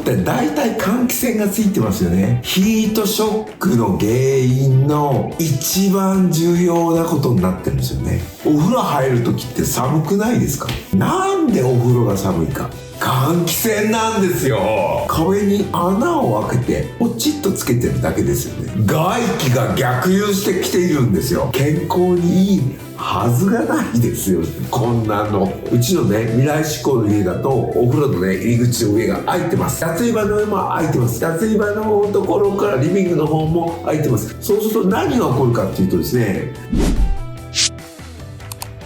って大体換気扇がついてますよね。ヒートショックの原因の一番重要なことになってるんですよね。お風呂入る時って寒くないですか？なんでお風呂が寒いか。換気扇なんですよ。壁に穴を開けてポチッとつけてるだけですよね。外気が逆流してきているんですよ。健康にいいはずがないですよ。こんなの。うちのね、未来志向の家だとお風呂のね、入り口の上が開いてます。脱衣場の上も開いてます。脱衣場のところからリビングの方も開いてます。そうすると何が起こるかっていうとですね、